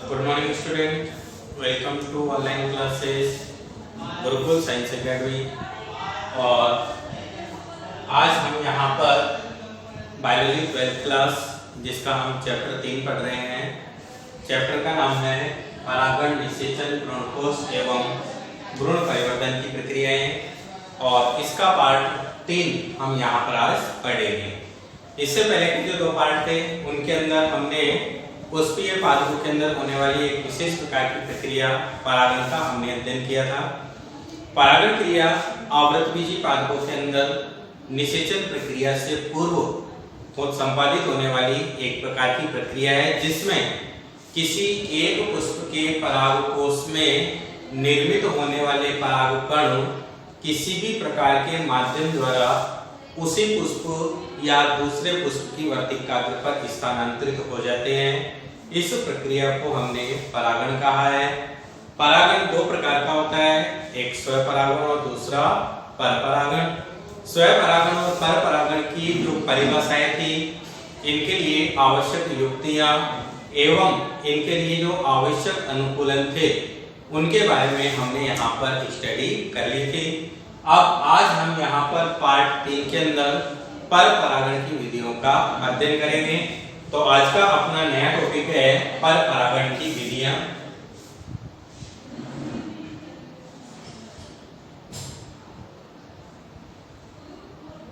Good morning student, welcome to online classes Gurukul Science Academy. और आज हम यहाँ पर बायोलॉजी 12th क्लास जिसका हम चैप्टर 3 पढ़ रहे हैं। चैप्टर का नाम है परागण निषेचन, भ्रूणकोश एवं भ्रूण परिवर्तन की प्रक्रियाएं, और इसका पार्ट 3 हम यहाँ पर आज पढ़ेंगे। इससे पहले के जो 2 पार्ट थे उनके अंदर हमने पुष्पीय पादपों के अंदर होने वाली एक विशेष प्रकार की प्रक्रिया परागण का हमने अध्ययन किया था। परागण क्रिया आवृतबीजी पादपों के अंदर निषेचन प्रक्रिया से पूर्व संपादित होने वाली एक प्रकार की प्रक्रिया है, जिसमें किसी एक पुष्प के परागकोश में निर्मित होने वाले परागकण किसी भी प्रकार के माध्यम द्वारा उसी पुष्प या दूसरे पुष्प की वर्तिकाग्र पर स्थानांतरित हो जाते हैं। इस प्रक्रिया को हमने परागण कहा है। परागण 2 प्रकार का होता है, एक स्वपरागण और दूसरा परपरागण। स्वपरागण और परपरागण की जो परिभाषाएं थी, इनके लिए आवश्यक युक्तियां एवं इनके लिए जो आवश्यक अनुकूलन थे, उनके बारे में हमने यहाँ पर स्टडी कर ली थी। अब आज हम यहाँ पर पार्ट 3 के अंदर परपरागण की विधियों का अध्ययन करेंगे। तो आज का अपना नया टॉपिक है परपरागण की विधियां।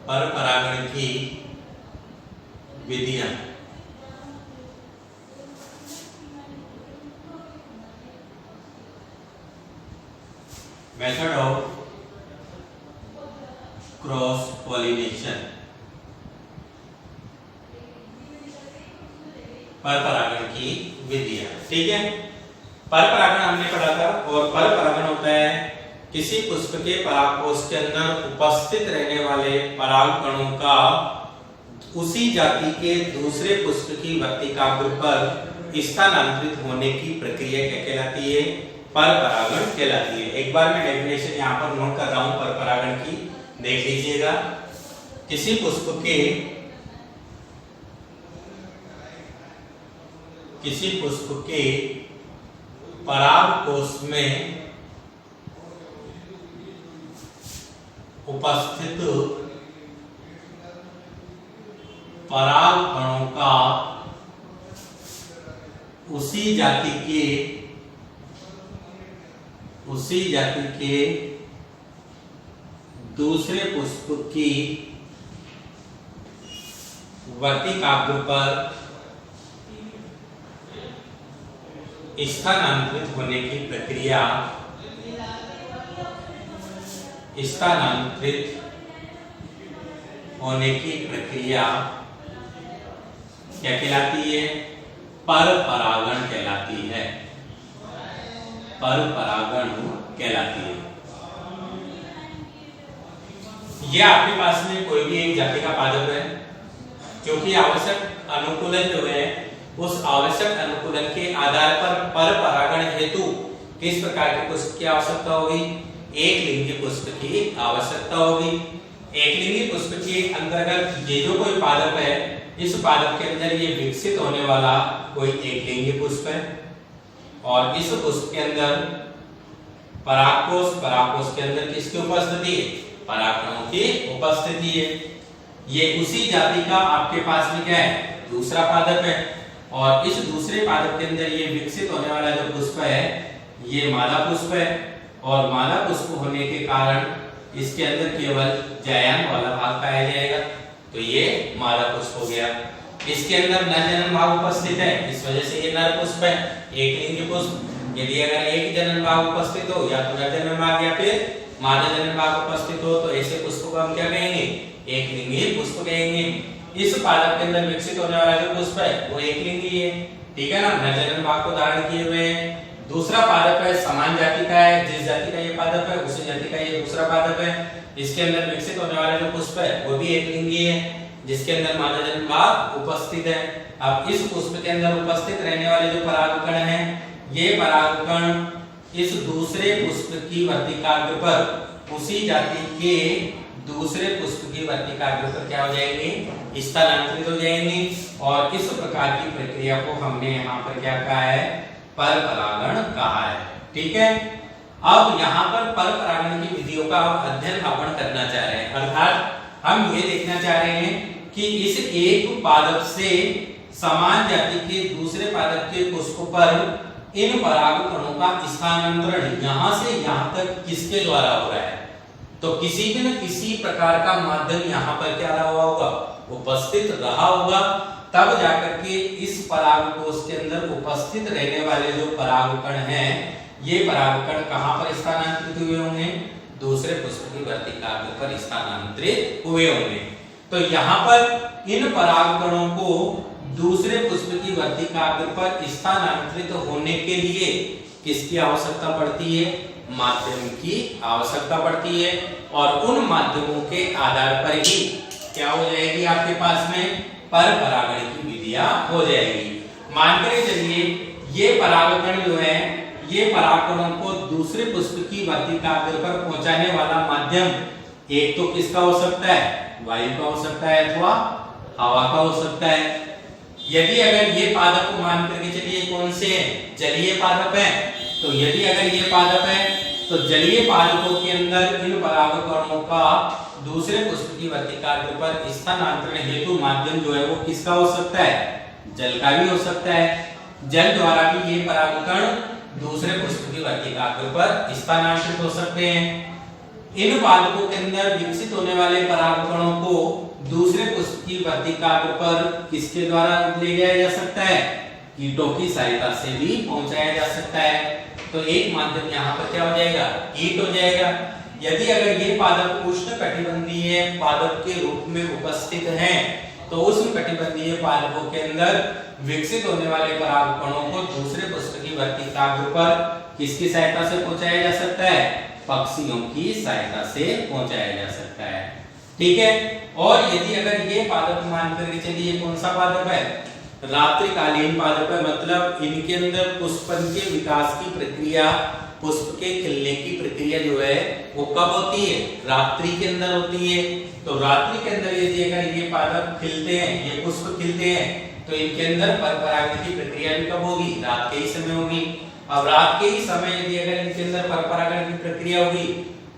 परपरागण की विधियां। Method of cross pollination. परपरागण की विधियां, ठीक है। परपरागण हमने पढ़ा था, और परपरागण होता है किसी पुष्प के परागकोश के अंदर उपस्थित रहने वाले परागकणों का उसी जाति के दूसरे पुष्प की वर्तिकाग्र पर स्थानांतरित होने की प्रक्रिया क्या कहलाती है? परपरागण कहलाती है। एक बार मैं डेफिनेशन यहाँ पर नोट कर रहा हूँ परपरागण की, देख लीजिएगा। किसी पुष्प के परागकोश में उपस्थित परागकणों का उसी जाति के दूसरे पुष्प की वर्तिकाग्र पर स्थानांतरित होने की प्रक्रिया क्या कहलाती है? परपरागण कहलाती है। परपरागण कहलाती है। यह आपके पास में कोई भी एक जाति का पादप है, क्योंकि आवश्यक अनुकूलन जो है, उस आवश्यक अनुकूलन के आधार पर परपरागण हेतु किस प्रकार के पुष्प की आवश्यकता होगी? एक लिंगी पुष्प की आवश्यकता होगी। एक लिंगी पुष्प के अंतर्गत ये जो कोई पादप है, इस पादप के अंदर ये विकसित होने वाला कोई एक लिंगी पुष्प है, और इस पुष्प के अंदर परागकोश के अंदर किसकी उपस्थिति है? परागकणों की उपस्थिति है। ये उसी जाति का आपके पास में क्या है? दूसरा पादप है, और इस दूसरे पादप के अंदर ये विकसित होने वाला जो पुष्प है, ये मादा पुष्प है, और मादा पुष्प होने के कारण इसके अंदर केवल जायान वाला भाग पाया जाएगा, तो ये मादा पुष्प हो गया। इसके अंदर नर जनन भाग उपस्थित है, इस वजह से ये नर पुष्प है, एक लिंगी पुष्प। यदि अगर एक जनन भाग उपस्थित हो, या तो नर जनन भाग या फिर मादा जनन भाग उपस्थित हो, तो ऐसे पुष्प को हम क्या कहेंगे? एक लिंगी पुष्प कहेंगे। इस पादप के अंदर विकसित होने वाला जो पुष्प है, वो एक लिंगी है, ठीक है ना, नर जनन भाग को धारण किए हुए है। दूसरा पादप है समान जाति का है, जिस जाति का ये पादप है उसी जाति का ये दूसरा पादप है। इसके अंदर विकसित होने वाला जो पुष्प है, वो भी एक लिंगी है, जिसके अंदर मादा जनन भाग उपस्थित है। अब इस पुष्प के अंदर उपस्थित रहने वाले जो परागकण हैं, ये परागकण इस दूसरे पुष्प की वर्तिकाग्र पर उसी जाति के दूसरे पुष्प की वर्तिकाग्र पर क्या हो जाएंगे, स्थानांतरित हो जाएंगे। और इस प्रकार की प्रक्रिया को हमने यहाँ पर क्या कहा है, पर परागण कहा है। ठीक है, अब यहाँ पर परागण की विधियों का अध्ययन अपन करना चाह रहे हैं, अर्थात हम ये देखना चाह रहे हैं कि इस एक पादप से समान जाति के दूसरे पादप के पुष्प पर इन परागकणों का स्थानांतरण यहाँ से यहाँ तक किसके द्वारा हो रहा है। तो किसी भी न किसी प्रकार का माध्यम यहाँ पर क्या रहा होगा, उपस्थित रहा होगा, तब जाकर के इस परागकोश के अंदर उपस्थित रहने वाले जो परागकण हैं, ये परागकण कहां पर स्थानांतरित हुए होंगे, दूसरे पुष्प की वर्तिकाग्र पर स्थानांतरित हुए होंगे। तो यहाँ पर इन परागकणों को दूसरे पुष्प की वर्तिकाग्र पर स्थानांतरित होने के लिए किसकी आवश्यकता पड़ती है, माध्यम की आवश्यकता पड़ती है। और उन माध्यमों के आधार पर ही क्या हो जाएगी, आपके पास में पर परागण की विधियां हो जाएगी। मानकर चलिए ये परागकण जो है, ये परागकणों को दूसरे पुष्प की वर्तिकाग्र पर पहुंचाने वाला माध्यम एक तो किसका हो सकता है, वायु का हो सकता है अथवा हवा का हो सकता है। यदि अगर ये पादप को मान करके चलिए कौन से हैं, जलीय पादप है, तो यदि अगर ये पादप है तो जलीय पादपों के अंदर इन परागकणों का दूसरे पुष्प की वर्तिकाग्र पर स्थानांतरण हेतु माध्यम जो है वो किसका हो सकता है, जल का भी हो सकता है। जल द्वारा भी ये परागकण दूसरे पुष्प की वर्तिकाग्र पर स्थानांतरित हो सकते हैं। इन पादपों के अंदर विकसित होने वाले परागकणों को दूसरे पुष्प की वर्तिकाग्र पर किसके द्वारा ले जाया जा सकता है, कीटों की सहायता से भी पहुंचाया जा सकता है। तो एक माध्यम यहाँ पर क्या हो जाएगा, कीट हो जाएगा। यदि अगर ये पादप उष्णकटिबंधीय पादप के रूप में उपस्थित हैं, तो उष्णकटिबंधीय पादपों के अंदर विकसित होने वाले परागकणों को दूसरे पुष्प की वर्तिकाग्र पर किसकी सहायता से पहुंचाया जा सकता है, पक्षियों की सहायता से पहुंचाया जा सकता है। ठीक है, और यदि अगर ये पादप मान करके चलिए कौन सा पादप है, रात्रिकालीन पादप है, मतलब इनके अंदर पुष्पन के विकास की प्रक्रिया, पुष्प के खिलने की प्रक्रिया जो है वो कब होती है, रात्रि के अंदर होती है। तो रात्रि के अंदर यदि अगर ये पादप खिलते हैं, ये पुष्प खिलते हैं, तो इनके अंदर परपरागण की प्रक्रिया भी कब होगी, रात के ही समय होगी। अब रात के ही समय यदि अगर इनके अंदर परपरागण की प्रक्रिया होगी,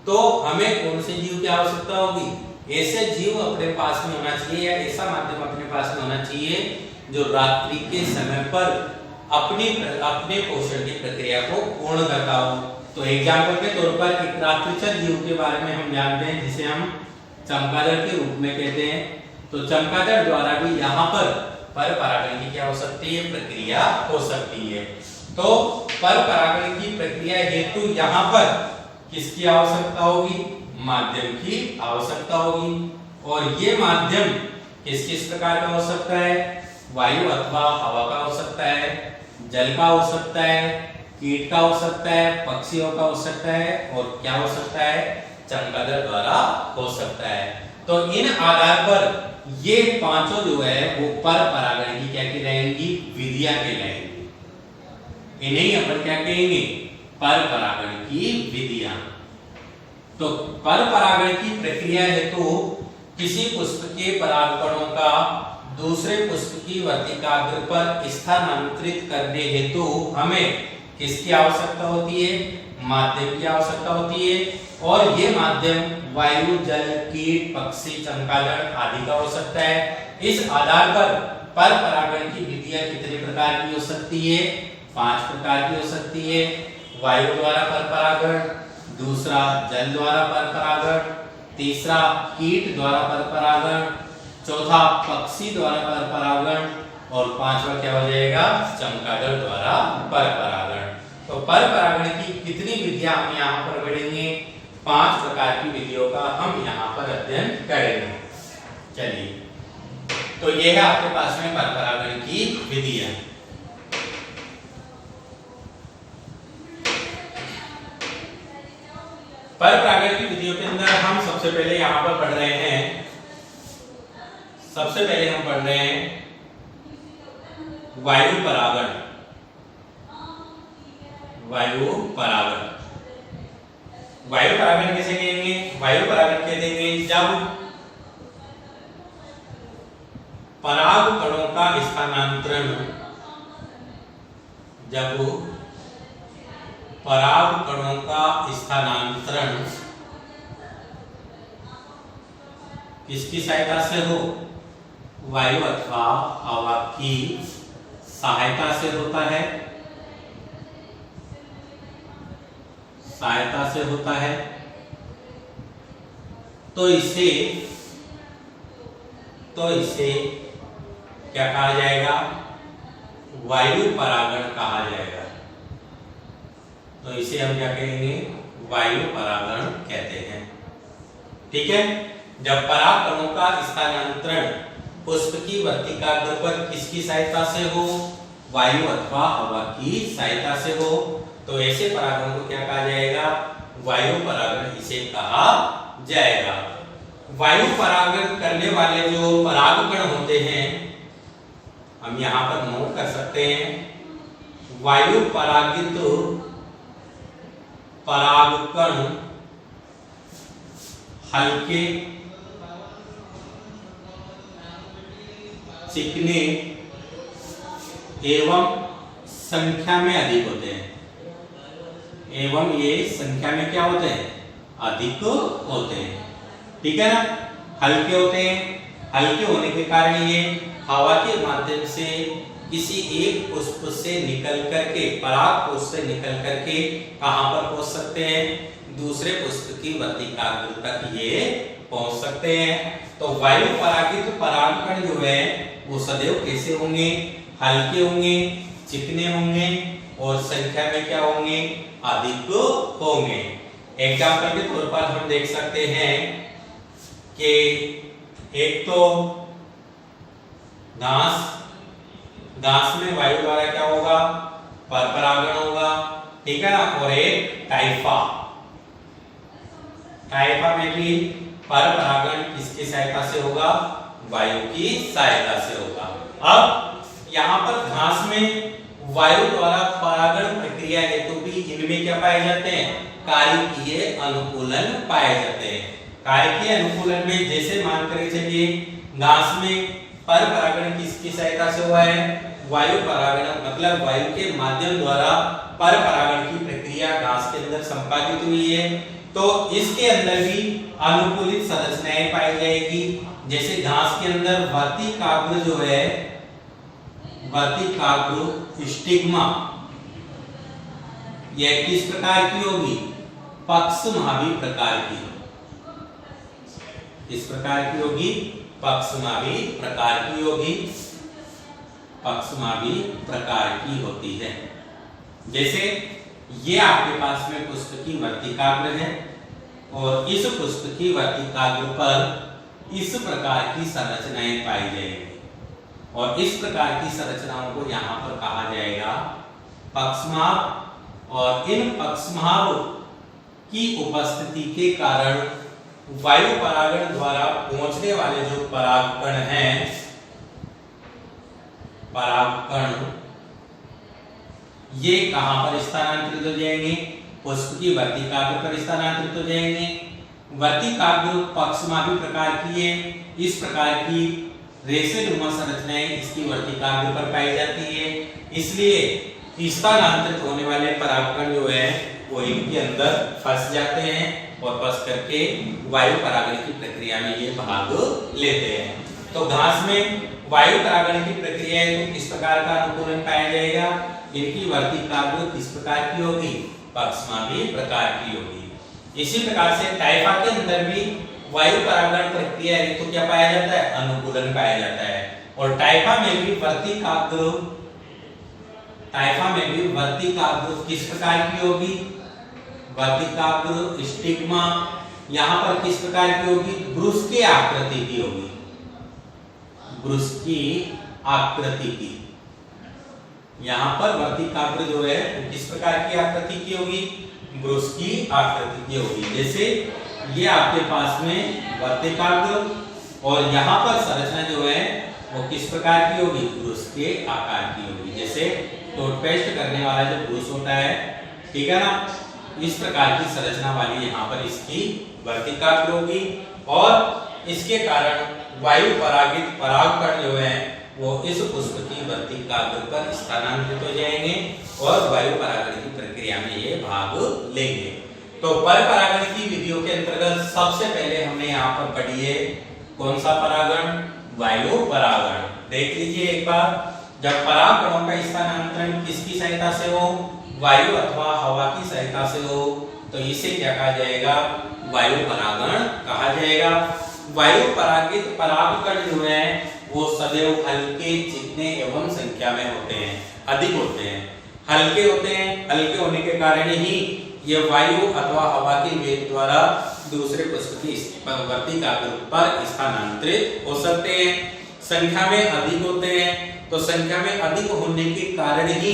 तो हमें कौन से जीव की आवश्यकता होगी, ऐसे जीव अपने पास में होना चाहिए, या ऐसा माध्यम अपने पास में होना चाहिए जो रात्रि के समय पर अपने पोषण की प्रक्रिया को पूर्ण करता हो। तो एग्जाम्पल के तौर पर एक रात्रिचर जीव के बारे में हम जानते हैं, जिसे हम चमगादड़ के रूप में कहते हैं। तो चमगादड़ द्वारा भी यहाँ पर परागण की क्या हो सकती है, प्रक्रिया हो सकती है। तो परागण की प्रक्रिया हेतु यहाँ पर किसकी आवश्यकता होगी, माध्यम की आवश्यकता होगी। और ये माध्यम किस किस प्रकार का हो सकता है, वायु अथवा हवा का हो सकता है, जल का हो सकता है, कीट का हो सकता है, पक्षियों का हो सकता है, और क्या हो सकता है, चमगादड़ द्वारा हो सकता है। तो इन आधार पर ये पांचों जो है वो परागण की क्या कहलाएंगी, विधियां कहलाएंगी। इन्हें अपन क्या कहेंगे, परागण की विधियां। तो परागण की प्रक्रिया हेतु किसी पुष्प के परागकणों का दूसरे पुष्प की वर्तिकाग्र पर स्थानांतरित करने हेतु हमें किसकी आवश्यकता होती है, माध्यम की आवश्यकता होती है। और ये माध्यम वायु, जल, कीट, पक्षी, चमगादड़ आदि का हो सकता है। इस आधार पर परागण की विधियां कितने प्रकार की हो सकती है, 5 प्रकार की हो सकती है। वायु द्वारा परपरागण, दूसरा जल द्वारा परपरागण, तीसरा कीट द्वारा परपरागण, चौथा पक्षी द्वारा परपरागण, और पांचवा क्या हो जाएगा, चमगादड़ द्वारा परपरागण। तो परपरागण की कितनी विधियां हम यहाँ पर पढ़ेंगे, 5 प्रकार की विधियों का हम यहाँ पर अध्ययन करेंगे। चलिए, तो ये है आपके पास में परपरागण की विधियां। परपरागण की विधियों के अंदर हम सबसे पहले यहाँ पर पढ़ रहे हैं, सबसे पहले हम पढ़ रहे हैं वायु परागण। वायु परागण, वायु परागण किसे कहेंगे, वायु परागण कह देंगे जब पराग कणों का स्थानांतरण जब पराग कणों का स्थानांतरण किसकी सहायता से हो, वायु अथवा हवा की सहायता से होता है, सहायता से होता है, तो इसे क्या कहा जाएगा, वायु परागण कहा जाएगा। तो इसे हम क्या कहेंगे, वायु परागण कहते हैं। ठीक है। जब पराग कणों का स्थानांतरण पुष्प की वर्तिकाग्र पर किसकी सहायता से हो, वायु अथवा हवा की सहायता से हो, तो ऐसे परागण को क्या कहा जाएगा, वायु परागण इसे कहा जाएगा। वायु परागण करने वाले जो परागकण होते हैं, हम यहाँ पर नोट कर सकते हैं, वायु परागित परागकण हल्के, चिकने एवं संख्या में अधिक होते हैं, एवं ये संख्या में क्या होते हैं, अधिक होते हैं। ठीक है ना, हल्के होते हैं, हल्के होने के कारण ये हवा के माध्यम से किसी एक पुष्प से निकल करके, पराग कोश से निकल करके कहां पर पहुंच सकते हैं, दूसरे पुष्प की वर्तिकाग्र तक ये पहुंच सकते हैं। तो वायु परागित परागकण जो है वो सदैव कैसे होंगे, हल्के होंगे, चिकने होंगे और संख्या में क्या होंगे, अधिक होंगे। एग्जाम्पल के तौर पर हम देख सकते हैं कि एक तो घास में वायु द्वारा क्या होगा, पर परागण होगा। ठीक है ना, और एक टाइफा में भी पर परागण किसकी सहायता से होगा, वायु की सहायता से होगा। अब यहाँ पर घास में वायु द्वारा परागण प्रक्रिया हेतु भी इनमें क्या पाए जाते हैं, कार्यकीय अनुकूलन पाए जाते हैं। कार्यकीय अनुकूलन में जैसे मान कर चलिए, घास में पर परागण किसकी सहायता से हुआ है, वायु परागण, मतलब वायु के माध्यम द्वारा पर परागण की प्रक्रिया घास के अंदर संपादित हुई है। तो इसके अंदर भी अनुकूलित संरचनाएं पाई जाएगी। जैसे घास के अंदर वर्तिकाग्र जो है, वर्तिकाग्र स्टिग्मा, यह किस प्रकार की होगी, पक्षमाभी प्रकार की, इस प्रकार की होगी, पक्षमाभी प्रकार की होगी, पक्षमाभी प्रकार की होती है। जैसे ये आपके पास में पुष्प की वर्तिकाग्र है और इस पुष्प की वर्तिकाग्र पर इस प्रकार की संरचनाएं पाई जाएंगी और इस प्रकार की संरचनाओं को यहाँ पर कहा जाएगा पक्षमाभ। और इन पक्षमाभ की उपस्थिति के कारण वायु परागण द्वारा पहुंचने वाले जो परागकण हैं, परागकण ये कहां पर स्थानांतरित हो जाएंगे, पुष्प की वर्तिकाग्र पर स्थानांतरित हो जाएंगे। वर्तिकाग्र पक्षमाभी प्रकार की है, इस प्रकार की रेशेनुमा संरचनाएं इसकी वर्तिकाग्र पर पाई जाती है, इसलिए स्थानांतरित होने वाले परागकण जो है वो इनके अंदर फंस जाते हैं और फंस करके वायु परागण की प्रक्रिया में ये भाग लेते हैं। तो घास में वायु परागण की प्रक्रिया है तो किस प्रकार का अनुकूलन पाया जाएगा, इनकी वर्तिकाग्र किस प्रकार की होगी, पक्षमाभी प्रकार की होगी। इसी प्रकार से टाइफा के अंदर भी वायु परागण प्रक्रिया है तो क्या पाया जाता है, अनुकूलन पाया जाता है। और टाइफा में भी वर्तिकाग्र किस प्रकार की होगी, वर्तिकाग्र स्टिग्मा यहाँ पर किस प्रकार की होगी, ब्रुश की आकृति की होगी, ब्रुश की आकृति की। यहाँ पर वर्तिकाग्र जो है वो किस प्रकार की आकृति की होगी, ब्रुश की आकृति की होगी। जैसे ये आपके पास में वर्तिकाग्र और यहाँ पर संरचना जो है वो किस प्रकार की होगी, ब्रुश के आकार की होगी। जैसे टूथपेस्ट करने वाला जो ब्रुश होता है, ठीक है ना, इस प्रकार की संरचना वाली यहाँ पर इसकी वर्तिकाग्र होगी और इसके कारण वायु परागित परागकण जो है वो इस पुष्प की वर्तिकाग्र पर स्थानांतरित हो जाएंगे और वायु परागण की प्रक्रिया में ये भाग लेंगे। तो पर परागण की विधियों के अंतर्गत सबसे पहले हमने यहाँ पर पढ़ी है कौन सा परागण, वायु परागण। देख लीजिए एक बार, जब परागकणों का स्थानांतरण किसकी सहायता से हो, वायु अथवा हवा की सहायता से हो, तो इसे क्या कहा जाएगा, वायु परागण कहा जाएगा। वायु परागित परागकण जो है वो सदैव हल्के, चिकने एवं संख्या में होते हैं, अधिक होते हैं, हल्के होते हैं। हल्के होने के कारण ही ये वायु अथवा हवा के वेग द्वारा दूसरे पुष्प की वर्तिकाग्र पर स्थानांतरित हो सकते हैं। संख्या में अधिक होते हैं, तो संख्या में अधिक होने के कारण ही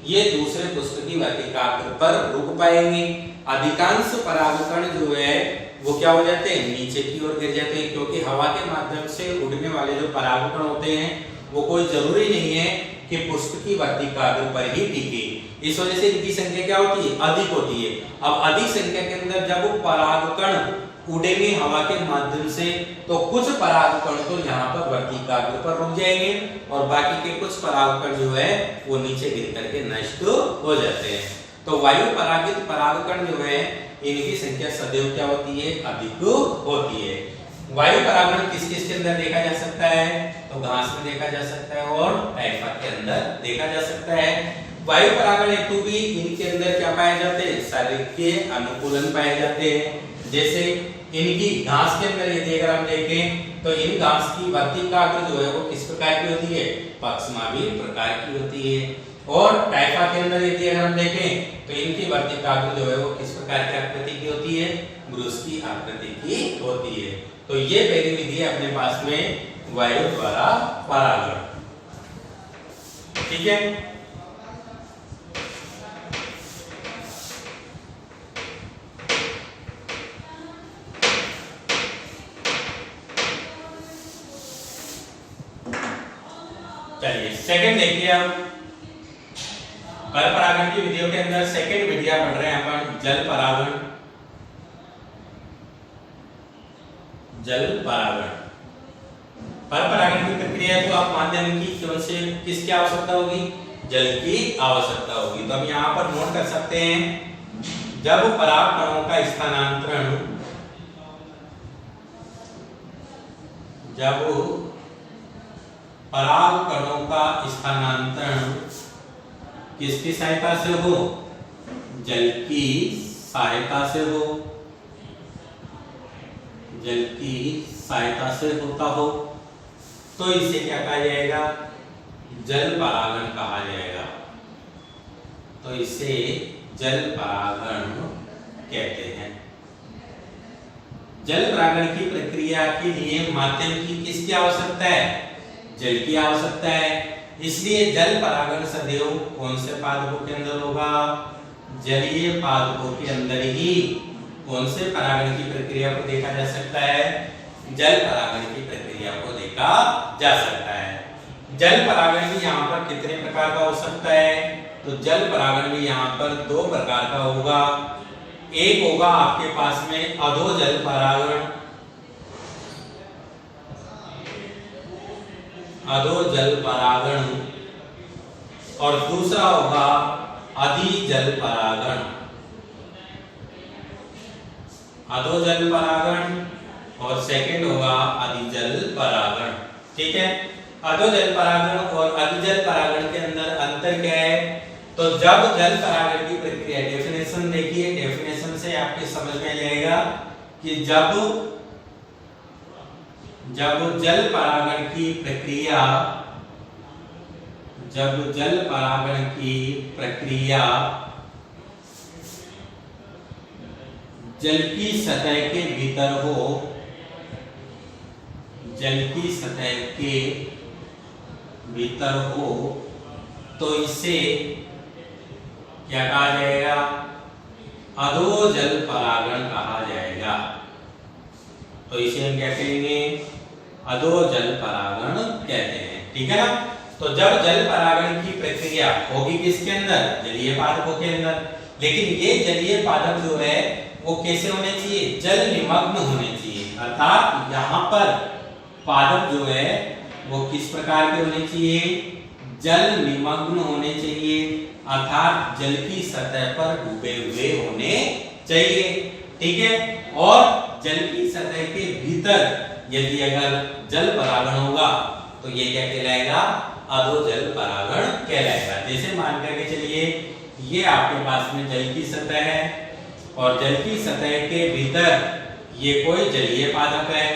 ये दूसरे पुष्प की वर्तिकाग्र पर रुक पाएंगे। अधिकांश परागकण जो है वो क्या हो जाते हैं, नीचे की ओर गिर जाते हैं, क्योंकि हवा के माध्यम से उड़ने वाले जो परागकण होते हैं वो कोई जरूरी नहीं है कि पुष्प की वर्तिकाग्र पर ही टिके। इस वजह से इनकी संख्या क्या होती है, अधिक होती है। अब अधिक संख्या के अंदर जब परागकण उड़ेंगे हवा के माध्यम से, तो कुछ परागकण तो यहाँ पर वर्तिकाग्र पर रुक जाएंगे और बाकी के कुछ परागकण जो है वो नीचे गिर करके नष्ट हो जाते हैं। तो वायु परागित परागकण जो है इनकी संख्या सदैव क्या होती है, अधिक होती है। वायु परागण किस किस के अंदर देखा जा सकता है, तो घास में देखा जा सकता है और टाइफा के अंदर देखा जा सकता है। वायु परागण हेतु भी इनके अंदर क्या पाए जाते हैं, शारीरिक के अनुकूलन पाए जाते हैं। जैसे इनकी घास के अंदर यदि अगर हम देखें तो इन घास की वर्तिकाग्र जो है वो किस प्रकार की होती है, पक्षमावी प्रकार की होती है। और टाइफा के अंदर यदि अगर हम देखें तो इनकी वर्तिकाग्र जो है वो किस प्रकार की आकृति की होती है, ब्रूस की आकृति की होती है। तो ये पहली विधि है अपने पास में वायु द्वारा परागण, ठीक है। चलिए सेकंड देखिए, अब पर परागण की विधियों के अंदर सेकंड विधियां पढ़ रहे हैं अपन, जल परागण। जल परागण, पर परागण की प्रक्रिया तो आप माध्यम की कौन से किसकी आवश्यकता होगी, जल की आवश्यकता होगी। तो हम यहाँ पर नोट कर सकते हैं, जब परागकणों का स्थानांतरण, जब परागकणों का स्थानांतरण किसकी सहायता से हो, जल की सहायता से हो, जल की सहायता से होता हो, तो इसे क्या कहा जाएगा, जल परागण कहा जाएगा। तो इसे जल परागण कहते हैं। जल परागण की प्रक्रिया के लिए माध्यम की किसकी आवश्यकता है, जल की आवश्यकता है। इसलिए जल परागण सदैव कौन से पादपों के अंदर होगा, जलीय पादपों के अंदर ही कौन से परागण की प्रक्रिया को देखा जा सकता है, जल परागण की प्रक्रिया को देखा जा सकता है। जल परागण भी यहाँ पर कितने प्रकार का हो सकता है, तो जल परागण भी यहाँ पर दो प्रकार का होगा। एक होगा आपके पास में अधोजल परागण, अधोजल परागण, और दूसरा होगा अधिजल परागण। अधोजल परागण और सेकंड होगा अधिजल परागण, ठीक है। अधोजल परागण और अधिजल परागण के अंदर अंतर क्या है, तो जब जल परागण की प्रक्रिया, डेफिनेशन देखिए, डेफिनेशन से आपके समझ में आएगा कि जब जल परागण की प्रक्रिया, जब जल परागण की प्रक्रिया जल की सतह के भीतर हो, जल की सतह के भीतर हो, तो इसे क्या कहा जाएगा, अधोजल परागण कहा जाएगा। तो इसे हम क्या कहेंगे, अधोजल परागण कहते हैं, ठीक है ना। तो जब जल परागण की प्रक्रिया होगी किसके अंदर, जलीय पादपों के अंदर, लेकिन ये जलीय पादप जो है वो कैसे होने चाहिए, जल निमग्न होने चाहिए। अर्थात यहाँ पर पादप जो है वो किस प्रकार के होने चाहिए, जल निमग्न होने चाहिए, अर्थात जल की सतह पर डूबे हुए होने चाहिए। ठीक है, और जल की सतह के भीतर यदि अगर जल परागण होगा तो ये क्या कहलाएगा, अधोजल परागण कहलाएगा। जैसे मान करके चलिए ये आपके पास में जल की सतह है और जल की सतह के भीतर ये कोई जलीय पादप है।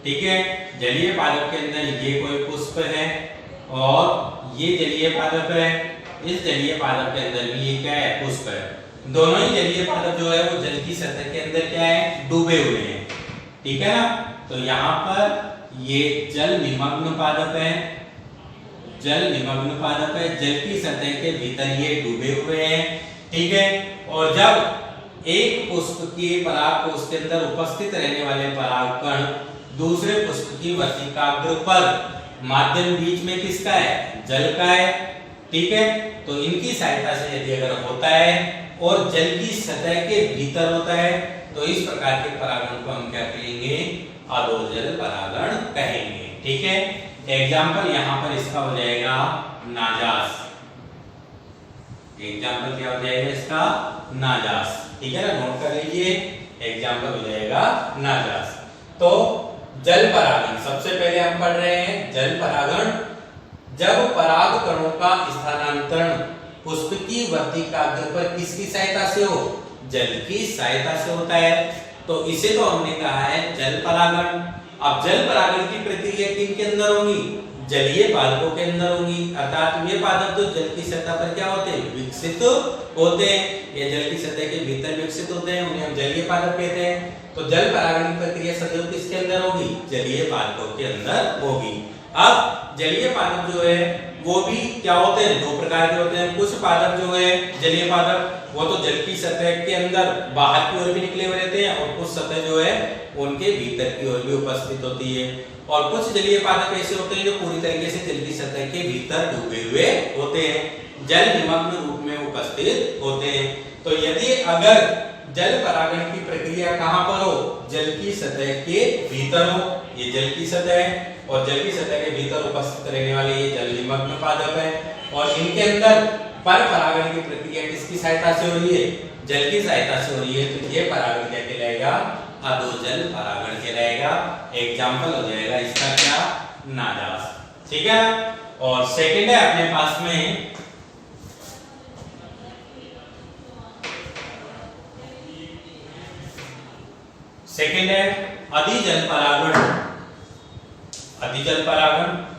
ठीक है, जलीय पादप के अंदर ये कोई पुष्प है और ये जलीय पादप है, इस जलीय पादप के अंदर भी ये क्या है, पुष्प है। दोनों ही जलीय पादप जो है वो जल की सतह के अंदर क्या है, डूबे हुए हैं। ठीक है ना, तो यहाँ पर ये जल निमग्न पादप है, जल निमग्न पादप है, जल की सतह के भीतर ये डूबे हुए हैं। ठीक है, और जब एक पुष्प की परागकोश के अंदर उपस्थित रहने वाले परागकण दूसरे पुष्प की वर्तिकाग्र पर, माध्यम बीच में किसका है, जल का है। ठीक है, तो इनकी सहायता से यदि अगर होता है और जल की सतह के भीतर होता है तो इस प्रकार के परागण को हम क्या कहेंगे, अधोजल परागण कहेंगे। ठीक है, एग्जाम्पल यहाँ पर इसका हो जाएगा नाजास। एग्जाम्पल क्या हो जाएगा इसका, नाजास। ठीक है ना, नोट कर लीजिए, एग्जाम्पल हो जाएगा नाजास। तो जल परागण सबसे पहले हम पढ़ रहे हैं, जल परागण जब पराग कणों का स्थानांतरण पुष्प की वर्तिकाग्र पर किसकी सहायता से हो, जल की सहायता से होता है, तो इसे तो हमने कहा है जल परागण। अब जल परागण की प्रक्रिया किन के अंदर होगी, जलीय पादपों के अंदर होगी, अर्थात ये पादप तो जल की सतह पर क्या होते हैं, विकसित होते हैं। ये जल की सतह के भीतर विकसित होते हैं, उन्हें हम जलीय पादप कहते हैं। तो जल परागण की प्रक्रिया सदैव किसके अंदर होगी, जलीय पादपों के अंदर होगी। अब जलीय पादप जो है वो भी क्या होते हैं, दो प्रकार के होते हैं। कुछ पादप जो है जलीय पादप वो तो जल की सतह के अंदर बाहर की ओर भी निकले हुए रहते हैं और कुछ सतह जो है उनके भीतर की ओर भी उपस्थित होती है। और कुछ जलीय पादप ऐसे होते हैं जो पूरी तरीके से जल की सतह के भीतर डूबे हुए होते हैं, जल निमग्न रूप में उपस्थित होते हैं। तो यदि अगर जल परागण की प्रक्रिया कहां पर हो, जल की सतह के भीतर हो, ये जल की सतह है और जल की सतह के भीतर उपस्थित रहने वाले ये जल निमग्न पादप है और इनके अंदर पर परागण की प्रक्रिया किसकी सहायता से हो रही है, जल की सहायता से हो रही है, तो ये परागण क्या कहलाएगा, अधोजल परागण कहलाएगा। एग्जाम्पल हो जाएगा इसका क्या, नाजास। ठीक है, और सेकंड है अपने पास में सेकंड है अधिजल परागण। अधिजल परागण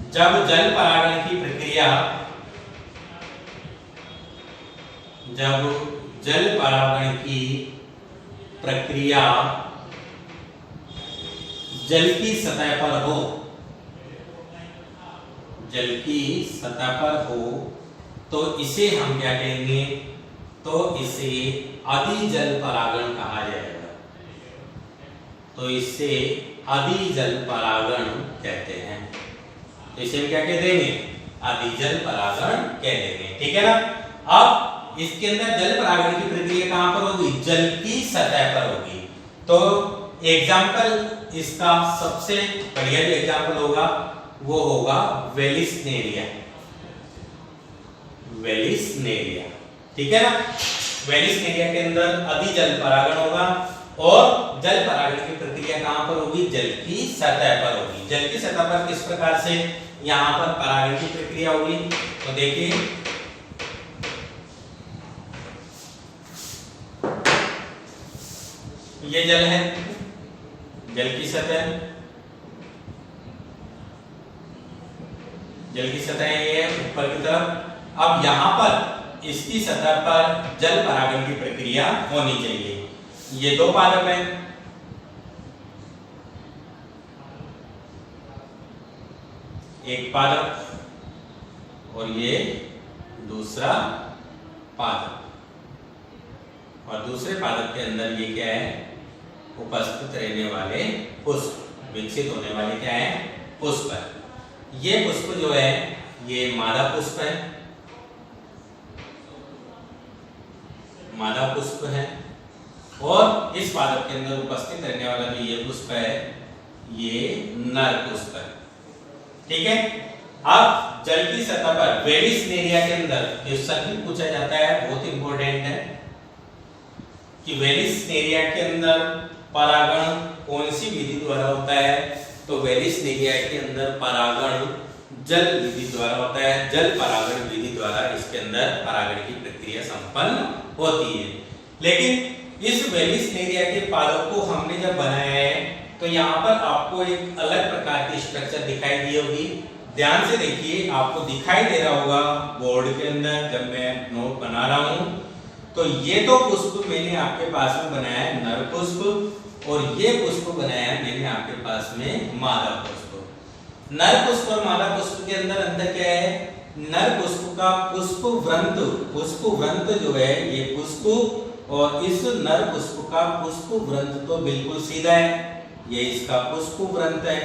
जब जल परागण की प्रक्रिया, जब जल परागण की प्रक्रिया जल की सतह पर हो, जल की सतह पर हो तो इसे हम क्या कहेंगे, तो इसे अधिजल परागण कहा जाएगा। तो इसे अधिजल परागण कहते हैं। तो इसे हम क्या कह देंगे, अधिजल परागण कह देंगे। ठीक है ना, अब इसके अंदर जल परागण की प्रक्रिया कहां पर होगी, जल की सतह पर होगी। तो एग्जाम्पल इसका सबसे बढ़िया जो एग्जाम्पल होगा वो होगा वेलिस्नेरिया। वेलिस्नेरिया, ठीक है ना, वेलिस्नेरिया के अंदर अधिजल परागण होगा और जल परागण की प्रक्रिया कहां पर होगी, जल की सतह पर होगी। जल की सतह पर किस प्रकार से यहां पर परागण की प्रक्रिया होगी, तो देखिए ये जल है, जल की सतह, जल की सतह ये है ऊपर की तरफ। अब यहां पर इसकी सतह पर जल परागण की प्रक्रिया होनी चाहिए। ये दो पादप हैं, एक पादप और ये दूसरा पादप, और दूसरे पादप के अंदर ये क्या है, उपस्थित रहने वाले पुष्प, विकसित होने वाले क्या है, पुष्प है। ये पुष्प जो है ये मादा पुष्प है, मादा पुष्प है, और इस पादप के अंदर उपस्थित रहने वाला भी ये पुष्प है, ये नर पुष्प है। ठीक है। अब जल की सतह पर वेलिस नेरिया के अंदर क्वेश्चन भी पूछा जाता है, बहुत इंपॉर्टेंट है कि वेलिस नेरिया के अंदर परागण कौन सी विधि द्वारा होता है। तो वेलिस नेरिया के अंदर परागण जल विधि द्वारा होता है। जल परागण विधि द्वारा इसके अंदर परागण की प्रक्रिया संपन्न होती है। लेकिन इस वेलिस नेरिया के पादप को हमने जब बनाया है तो यहाँ पर आपको एक अलग प्रकार की स्ट्रक्चर दिखाई दी होगी। ध्यान से देखिए, आपको दिखाई दे रहा होगा बोर्ड के अंदर जब मैं नोट बना रहा हूँ। तो ये तो पुष्प मैंने आपके पास में बनाया है नर पुष्प, और ये पुष्प बनाया है मैंने आपके पास में मादा पुष्प। नर पुष्प और मादा पुष्प के अंदर अंतर क्या है? नर पुष्प का पुष्प व्रंत जो है ये पुष्प, और इस नर पुष्प का पुष्प व्रंत तो बिल्कुल सीधा है, ये इसका पुष्प व्रंत है।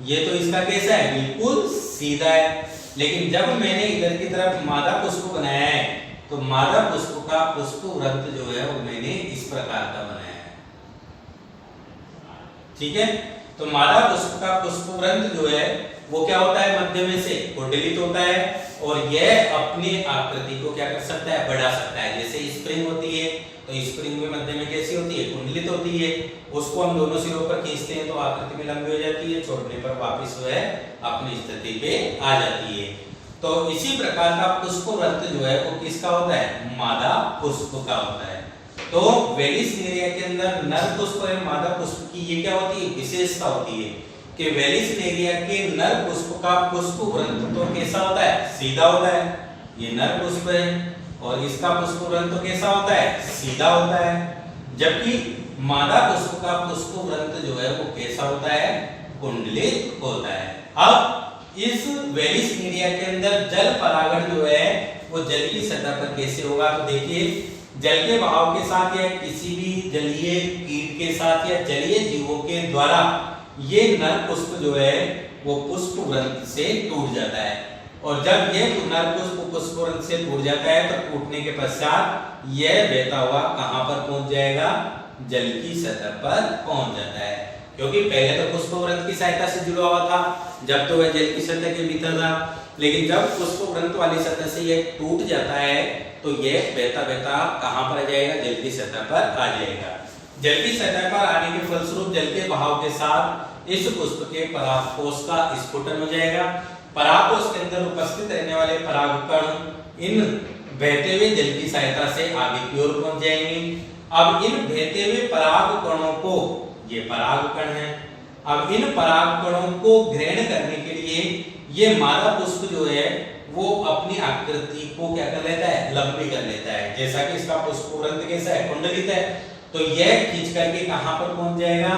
ये तो इसका कैसा है? बिल्कुल सीधा है। लेकिन जब मैंने इधर की तरफ मादा पुष्प बनाया है तो मादा पुष्प का पुष्प व्रंत जो है वो मैंने इस प्रकार का बनाया है। ठीक है। तो मादा पुष्प का पुष्प व्रंत जो है वो क्या होता है? मध्य में से कुंडलित होता है, और यह अपनी आकृति को क्या कर सकता है? बढ़ा सकता है। जैसे स्प्रिंग होती है तो स्प्रिंग में मध्य में कैसी होती है? कुंडलित होती है। उसको हम दोनों सिरों पर खींचते हैं तो आकृति में लंबी हो जाती है, छोड़ने पर वापस वह अपनी स्थिति पे आ जाती है। तो इसी प्रकार का पुष्प व्रंत जो है वो किसका होता है? मादा पुष्प का होता है। तो वेलिस नेरिया के अंदर नर पुष्प और मादा पुष्प की ये क्या होती है? विशेषता होती है कि वेलिस नेरिया के नर पुष्प का पुष्प व्रंत तो कैसा होता है? सीधा होता है। ये नर पुष्प है और इसका पुष्प व्रंत तो कैसा होता है? सीधा होता है। जबकि मादा पुष्प का पुष्प व्रंत जो है वो कैसा होता है? कुंडलित होता है। अब इस वेलिस नेरिया के अंदर जल परागण जो है वो जल की सतह पर कैसे होगा? तो देखिए, जल के बहाव के साथ या किसी भी जलीय कीट के साथ या जलीय जीवों के द्वारा ये नर पुष्प जो है वो पुष्प व्रंत से टूट जाता है। और जब ये नर पुष्प पुष्प व्रंत से टूट जाता है तो टूटने के पश्चात यह बहता हुआ कहां पर पहुंच जाएगा? जल की सतह पर पहुंच जाता है। क्योंकि पहले तो पुष्प व्रंत की सहायता से जुड़ा हुआ था जब तो वह जल की सतह के भीतर था, लेकिन जब पुष्प व्रंत वाली सतह से यह टूट जाता है तो यह बहता बहता कहां पर आ जाएगा? जल की सतह पर आ जाएगा। जल की सतह पर आने के फलस्वरूप जल के बहाव के साथ इस पुष्प के परागकोश का स्फुटन हो जाएगा। परागकोश के अंदर उपस्थित रहने वाले परागकण इन बहते हुए जल की सहायता से आगे की ओर पहुंच जाएंगे। अब इन बहते हुए परागकणों को, ये परागकण है, अब इन परागकणों को ग्रहण करने के लिए ये मादा पुष्प जो है वो अपनी आकृति को क्या कर लेता है? लंबी कर लेता है। जैसा कि इसका पुष्प व्रंत कैसा है? कुंडलित है। तो यह खींच करके कहां पर पहुंच जाएगा?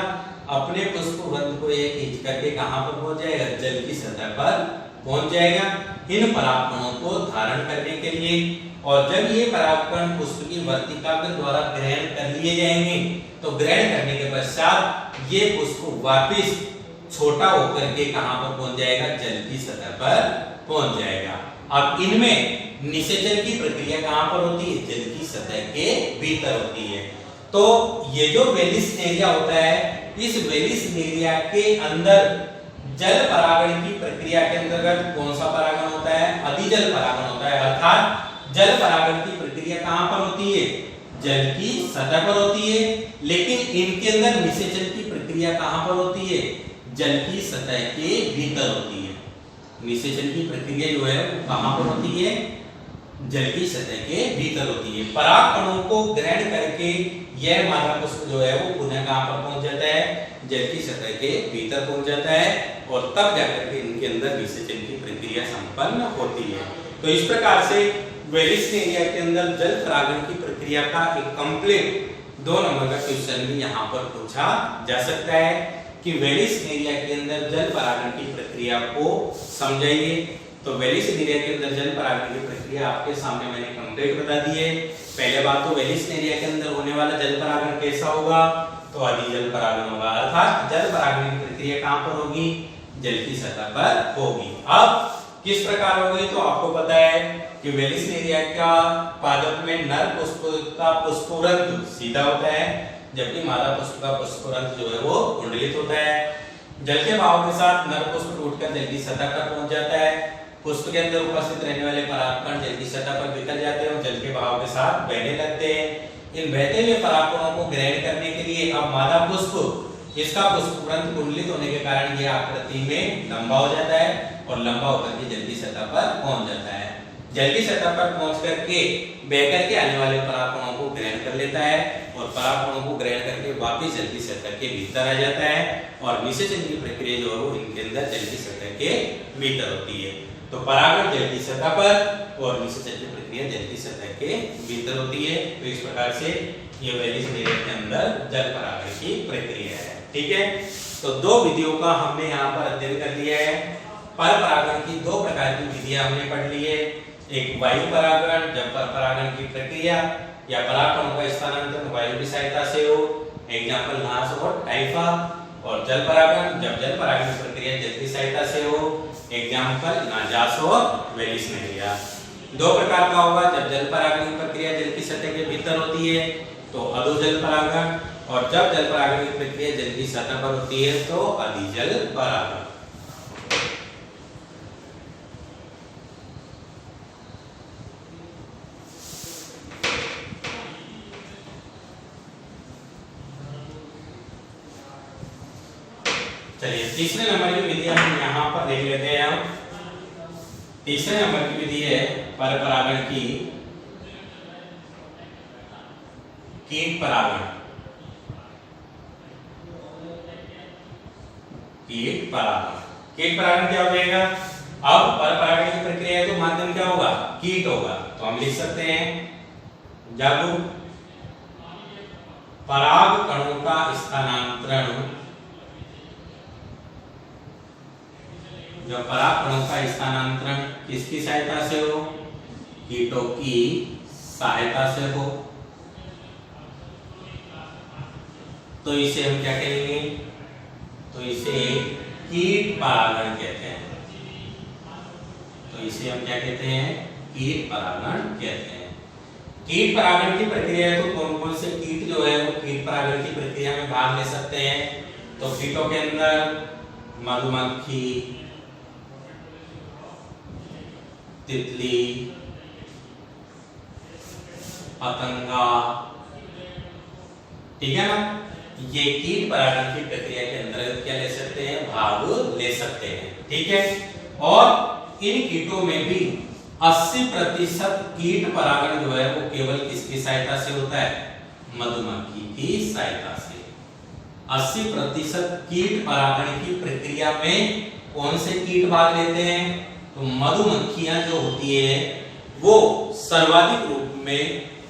अपने पुष्प व्रंत को यह खींच करके कहां पर पहुंच जाएगा? जल की सतह पर पहुंच जाएगा इन परागकणों को धारण करने के लिए। और जब ये परागकण पुष्प की वर्तिका के द्वारा ग्रहण कर लिए जाएंगे तो ग्रहण करने के पश्चात ये पुष्प वापस छोटा होकर के कहां पर पहुंच जाएगा? जल की सतह पर पहुंच जाएगा। अब इनमें निषेचन की प्रक्रिया कहां पर होती है? जल की सतह के भीतर होती है। तो ये जो वेलिस नेरिया होता है, इस वेलिस नेरिया के अंदर जल परागण की प्रक्रिया के अंतर्गत कौन सा परागण होता है? अधिजल परागण होता है। अर्थात जल परागण की प्रक्रिया कहां पर होती है? जल की सतह पर होती है। लेकिन इनके अंदर निषेचन की प्रक्रिया कहां पर होती है? जल की सतह के भीतर होती है। निषेचन की प्रक्रिया जो है वो कहां पर होती है? जल की सतह के भीतर होती है। परागकणों को ग्रहण करके यह मादा पुष्प जो है वो पुनः कहां पर पहुंच जाता है? जल की सतह के भीतर पहुंच जाता है, और तब जाकर के इनके अंदर निषेचन की प्रक्रिया संपन्न होती है। तो इस प्रकार से वेलिस नेरिया के अंदर जल परागण की प्रक्रिया का एक कंप्लीट 2 नंबर का क्वेश्चन भी यहाँ पर पूछा जा सकता है कि वेलिस नेरिया के अंदर जल परागण की प्रक्रिया को समझाइए। तो वेलिस नेरिया के अंदर जल परागण की प्रक्रिया आपके सामने मैंने कंप्लीट बता दी है। पहले बात तो वेलिस नेरिया के अंदर होने वाला जल परागण कैसा होगा? तो अधिजल परागण होगा। अर्थात जल परागण की प्रक्रिया कहां पर होगी? जल की सतह पर होगी। अब किस प्रकार होगी? तो आपको पता है कि वेलिस नेरिया का पादप में नर पुष्प का पुष्प व्रंत सीधा होता है, जबकि मादा पुष्प का पुष्परंध्र जो है वो कुंडलित होता है। जल के बहाव के साथ नर पुष्प टूटकर जल की सतह पर पहुंच जाता है। पुष्प के अंदर उपस्थित रहने वाले परागकण जल की सतह पर बिखर जाते हैं और जल के बहाव के साथ बहने लगते हैं। इन बहते हुए परागकणों को ग्रहण करने के लिए अब मादा पुष्प इसका पुष्परंध्र कुंडलित होने के कारण यह आकृति में लंबा हो जाता है और लंबा होकर के जल की सतह पर पहुंच जाता है। जल की सतह पर पहुंच करके बहकर के आने वाले परागकणों को ग्रहण कर लेता है और परागकणों को ग्रहण करके वापस जल की सतह के भीतर आ जाता है और निषेचन की प्रक्रिया जो है वो इनके अंदर जल की सतह के भीतर होती है। तो परागण जल की सतह पर और निषेचन की प्रक्रिया जल की सतह के भीतर होती है। तो इस प्रकार से ये वेलिस मीडियम के अंदर जल परागण की प्रक्रिया है। ठीक है, तो दो विधियों का हमने यहाँ पर अध्ययन कर लिया है। पर परागण की दो प्रकार की विधियां हमने पढ़ ली है। एक वायु परागण, जब पर परागण की प्रक्रिया या परागकणों का स्थानांतरण वायु की सहायता से हो, एग्जाम्पल नास और टाइफा। और जल परागण, जब जल परागण की प्रक्रिया जल की सहायता से हो, एग्जाम्पल नाजास और वेलिस नेरिया। दो प्रकार का होगा, जब जल परागण की प्रक्रिया जल की सतह के भीतर होती है तो अधोजल परागण, और जब जल परागण की प्रक्रिया जल की सतह पर होती है तो अधिजल परागण। चलिए तीसरे नंबर की विधि हम यहाँ पर देख लेते हैं। हम तीसरे नंबर की विधि है पर परागण की कीट परागण। कीट परागण, कीट परागण क्या हो जाएगा? अब पर परागण की प्रक्रिया है तो माध्यम क्या होगा? कीट होगा। तो हम लिख सकते हैं जब पराग कणों का स्थानांतरण, जब परागकणों का स्थानांतरण किसकी सहायता से हो? कीटों की सहायता से हो, तो इसे हम क्या कहेंगे? तो इसे कीट परागण कहते हैं। तो इसे हम क्या कहते हैं? कीट परागण कहते हैं। कीट परागण की प्रक्रिया है तो कौन कौन से कीट जो है वो कीट परागण की प्रक्रिया में भाग ले सकते हैं? तो कीटों के अंदर मधुमक्खी, तितली, पतंगा, ठीक है ना, ये कीट परागण की प्रक्रिया के अंतर्गत क्या ले सकते हैं? भाग ले सकते हैं। ठीक है, और इन कीटों में भी 80% कीट परागण जो है वो केवल किसकी सहायता से होता है? मधुमक्खी की सहायता से। 80% कीट परागण की प्रक्रिया में कौन से कीट भाग लेते हैं? तो मधुमक्खियां जो होती है वो सर्वाधिक रूप में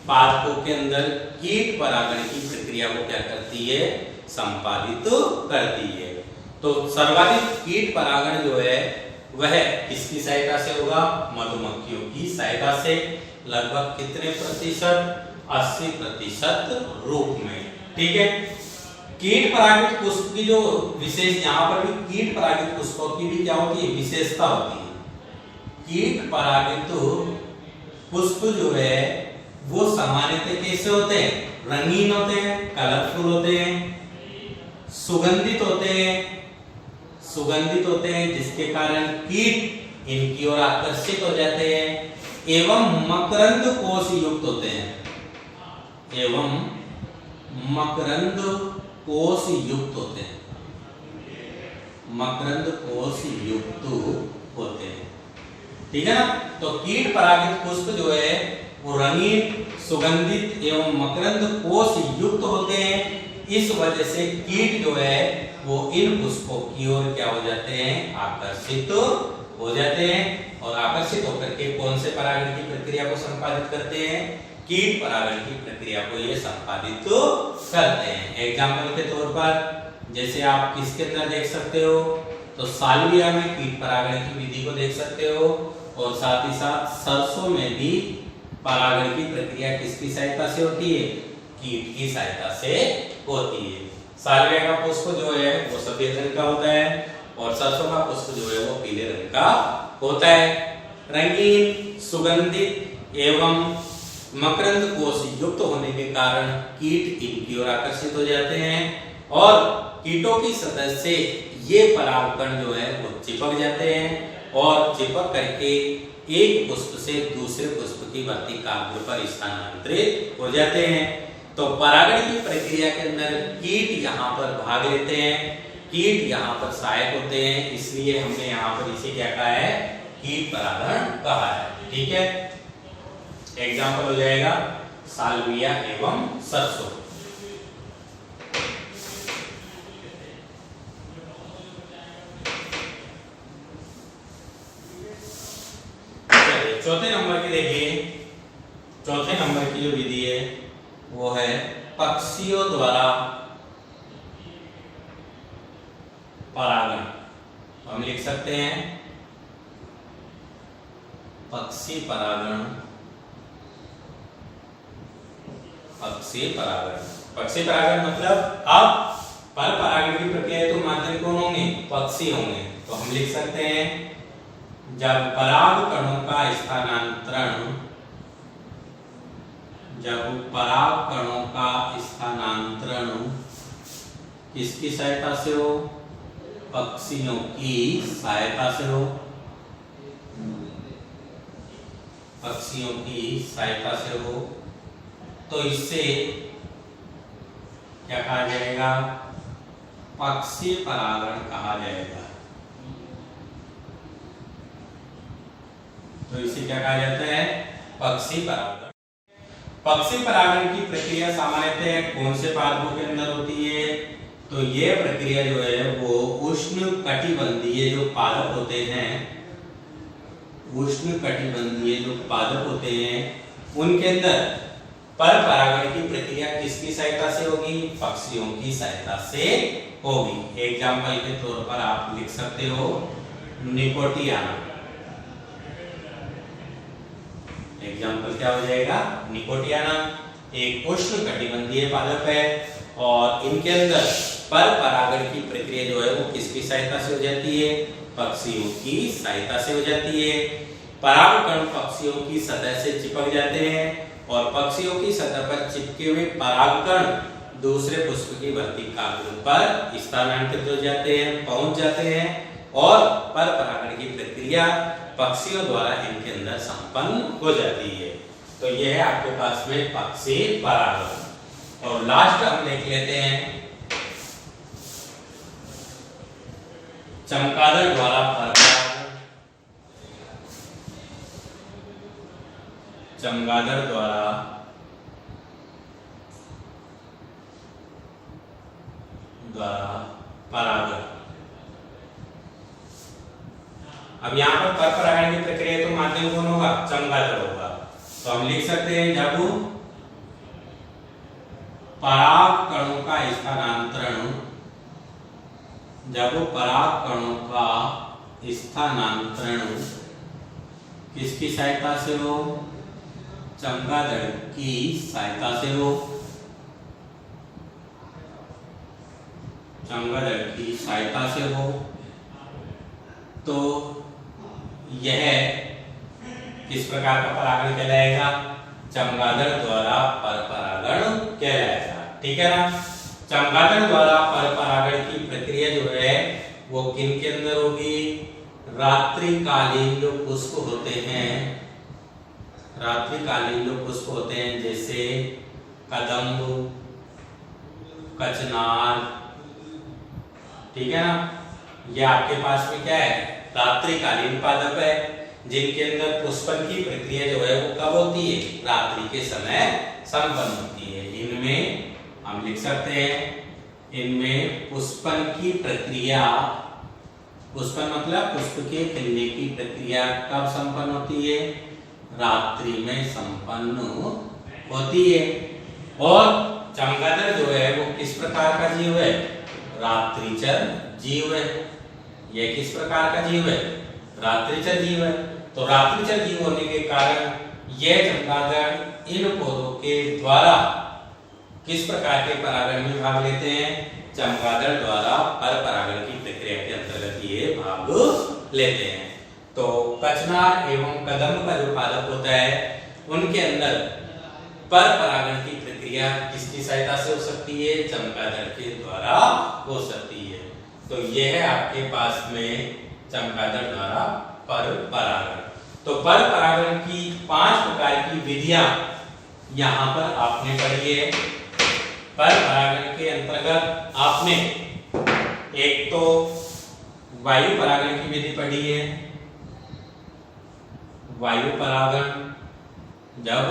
पादपों के अंदर कीट परागण की प्रक्रिया को क्या करती है? संपादित करती है। तो सर्वाधिक कीट परागण जो है वह किसकी सहायता से होगा? मधुमक्खियों की सहायता से। लगभग कितने प्रतिशत? 80% रूप में। ठीक है, कीट परागित पुष्प की जो विशेष, यहाँ पर भी कीट परागित पुष्पों की भी क्या होती है? विशेषता होती है। कीट परागित पुष्प जो है वो सामान्यतः कैसे होते हैं? रंगीन होते हैं, कलरफुल होते हैं, सुगंधित होते हैं, सुगंधित होते हैं जिसके कारण कीट इनकी ओर आकर्षित हो जाते हैं, एवं मकरंद कोश युक्त होते हैं, एवं मकरंद कोश युक्त होते हैं, मकरंद कोश युक्त होते हैं। ठीक है ना, तो कीट परागित पुष्प जो है वो रंगीन, सुगंधित एवं मकरंद कोश युक्त होते हैं। इस वजह से कीट जो है वो इन पुष्पों की ओर क्या हो जाते हैं? आकर्षित हो जाते हैं, और आकर्षित होकर के कौन से परागण की प्रक्रिया को संपादित करते हैं? कीट परागण की प्रक्रिया को ये संपादित करते हैं। एग्जाम्पल के तौर पर जैसे आप किसके अंदर देख सकते हो? तो साल्विया में कीट परागण की विधि को देख सकते हो, और साथ ही साथ सरसों में भी परागण की प्रक्रिया किसकी सहायता से होती है? कीट की सहायता से होती है। साल्विया का पुष्प जो है वो सफेद रंग का होता है और सरसों का पुष्प जो है वो पीले रंग का होता है। रंगीन, सुगंधित एवं मकरंद कोश युक्त होने के कारण कीट इनकी ओर आकर्षित हो जाते हैं और कीटों की सतह से ये परागकण जो है वो चिपक जाते हैं और चिपक करके एक पुष्प से दूसरे पुष्प की वर्तिकाग्र पर स्थानांतरित हो जाते हैं। तो परागण की प्रक्रिया के अंदर कीट यहाँ पर भाग लेते हैं, कीट यहाँ पर सहायक होते हैं, इसलिए हमने यहाँ पर इसे क्या कहा है, कीट परागण कहा है। ठीक है, एग्जाम्पल हो जाएगा साल्विया एवं सरसों। चौथे नंबर की देखिए, चौथे नंबर की जो विधि है वो है पक्षियों द्वारा परागण। तो हम लिख सकते हैं पक्षी परागण, पक्षी परागण। पक्षी परागण मतलब अब पर परागण की प्रक्रिया तो माध्यम कौन होंगे, पक्षी होंगे। तो हम लिख सकते हैं जब पराग कणों का स्थानांतरण, जब पराग कणों का स्थानांतरण किसकी सहायता से हो, पक्षियों की सहायता से हो, पक्षियों की सहायता से हो, तो इससे क्या कहा जाएगा, पक्षी परागण कहा जाएगा। तो इसे क्या कहा जाता है, पक्षी परागण। पक्षी परागण की प्रक्रिया सामान्यतः कौन से पादपों के अंदर होती है, तो ये प्रक्रिया जो है वो उष्ण कटिबंधीय जो पादप होते हैं, उष्ण कटिबंधीय जो पादप होते हैं उनके अंदर पर परागण की प्रक्रिया किसकी सहायता से होगी, पक्षियों की सहायता से होगी। एग्जाम्पल के तौर पर आप लिख सकते हो निकोटियाना। एग्जाम्पल क्या हो जाएगा, निकोटियाना एक उष्ण कटिबंधीय पादप है और इनके अंदर पर परागण की प्रक्रिया जो है वो किसकी सहायता से हो जाती है, पक्षियों की सहायता से हो जाती है। परागकण पक्षियों की सतह से चिपक जाते हैं और पक्षियों की सतह पर चिपके हुए परागकण दूसरे पुष्प की वर्तिकाग्र पर स्थानांतरित हो जाते हैं, पहुंच जाते हैं और पर परागण की प्रक्रिया पक्षियों द्वारा इनके अंदर संपन्न हो जाती है। तो यह है आपके पास में पक्षी परागण। और लास्ट हम देख लेते हैं चमगादड़ द्वारा पर परागण। चमगादड़ द्वारा परागण। अब यहाँ पर परागण की प्रक्रिया तो माध्यम कौन होगा, चमगादड़ होगा। तो हम लिख सकते हैं जब पराग कणों का स्थानांतरण, जब पराग कणों का स्थानांतरण किसकी सहायता से हो, चमगादड़ की सहायता से हो, चमगादड़ की सहायता से हो, तो यह किस प्रकार का परागण कहलाएगा, चमगादड़ द्वारा पर परागण कहलाएगा। ठीक है ना। चमगादड़ द्वारा पर परागण की प्रक्रिया जो है वो किन के अंदर होगी, रात्रिकालीन जो पुष्प होते हैं, रात्रिकालीन जो पुष्प होते हैं जैसे कदम्ब, कचनार, ठीक है ना, ये आपके पास में क्या है, रात्रिकालीन पादप है जिनके अंदर पुष्पन की प्रक्रिया जो है वो कब होती है, रात्रि के समय संपन्न होती है। इनमें हम लिख सकते हैं, इनमें पुष्पन की प्रक्रिया, पुष्पन मतलब पुष्प के खिलने की प्रक्रिया कब संपन्न होती है, रात्रि में संपन्न होती है। और चमगादड़ जो है वो किस प्रकार का जीव है, रात्रिचर जीव है। यह किस प्रकार का जीव है, रात्रिचर जीव है। तो रात्रिचर जीव होने के कारण यह चमगादड़ इन पौधों के द्वारा किस प्रकार के परागण में भाग लेते हैं, चमगादड़ द्वारा पर परागण की प्रक्रिया के अंतर्गत ये भाग लेते हैं। तो कचनार एवं कदम्ब का जो पादप होता है उनके अंदर पर परागण की प्रक्रिया किसकी सहायता से हो सकती है? चमगादड़ के द्वारा हो सकती है। तो ये है आपके पास में चमगादड़ द्वारा पर परागण। तो पर परागण की 5 प्रकार की विधियां यहाँ पर आपने पढ़ी है। पर परागण के अंतर्गत आपने एक तो वायु परागण की विधि पढ़ी है। वायु परागण, जब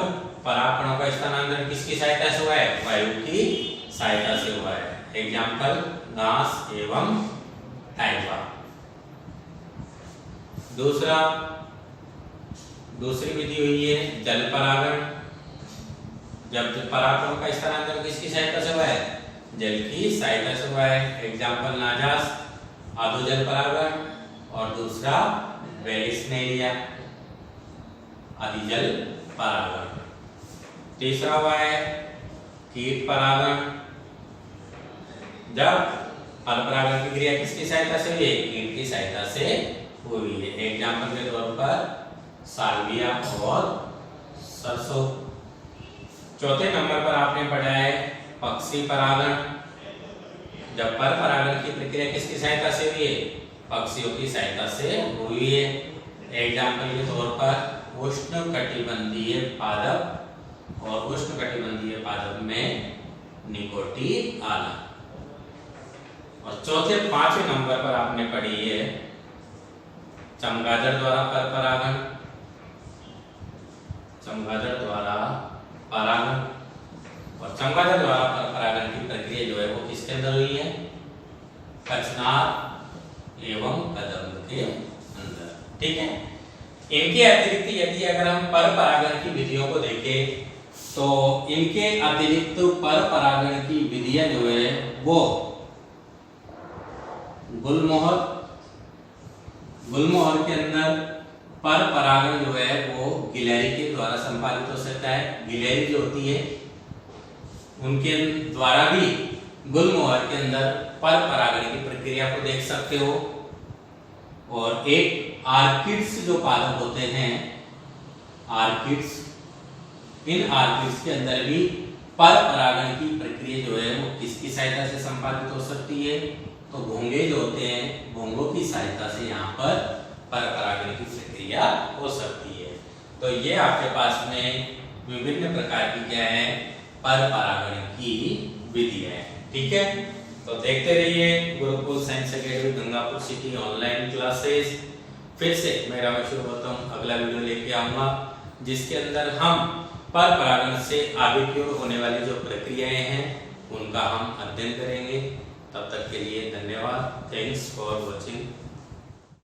परागकणों का स्थानांतरण किसकी सहायता से हुआ है? वायु की सहायता से हुआ है। एग्जाम्पल घास एवं टाइफा। दूसरी विधि हुई है जल परागण, जब परागकणों का स्थानांतरण किसकी सहायता से हुआ है? जल की सहायता से हुआ है। एग्जाम्पल नाजास आधोजल परागण, और दूसरा वेलिस्नेरिया अधिजल परागण। तीसरा हुआ है कीट परागण, जब फल परागण की क्रिया किसकी सहायता से हुई है? कीट की सहायता से हुई है। एग्जाम्पल के तौर पर साल्विया और सरसों। चौथे नंबर पर आपने पढ़ा है पक्षी परागण, जब पर परागण की प्रक्रिया किसकी सहायता से हुई है? पक्षियों की सहायता से हुई है। एग्जाम्पल के तौर पर उष्णकटिबंधीय पादप, और उष्णकटिबंधीय पादप में निकोटी आला। और चौथे 5वें नंबर पर आपने पढ़ी है चमगादड़ द्वारा पर परागण। चमगादड़ द्वारा परागण, और चमगादड़ द्वारा पर परागण की प्रक्रिया जो है वो किसके अंदर हुई है? कचनार एवं कदम्ब के अंदर। ठीक है। इनके अतिरिक्त यदि अगर हम पर परागण की विधियों को देखें तो इनके अतिरिक्त पर परागण की विधियां जो है वो गुलमोहर के अंदर पर परागण जो है वो गिलहरी के द्वारा संपादित हो सकता है। गिलहरी जो होती है उनके द्वारा भी गुलमोहर के अंदर पर परागण की प्रक्रिया को देख सकते हो। और एक आर्किड्स जो पादप होते हैं, आर्किड्स, इन आर्किड्स के अंदर भी पर परागण की प्रक्रिया जो है वो किसकी सहायता से संपादित हो सकती है? तो घोंगे जो होते हैं, घोंगों की सहायता से यहाँ पर परागण की प्रक्रिया हो सकती है। तो ये आपके पास में विभिन्न प्रकार की क्या है? पर परागण की विधियां है। ठीक है। तो देखते रहिए Gurukul Science academy Gangapur city online classes. फिर से मैं रमेश गौतम अगला वीडियो लेके आऊंगा जिसके अंदर हम पर परागण से आगे की ओर होने वाली जो प्रक्रियाएं हैं उनका हम अध्ययन करेंगे। तब तक के लिए धन्यवाद। Thanks for watching.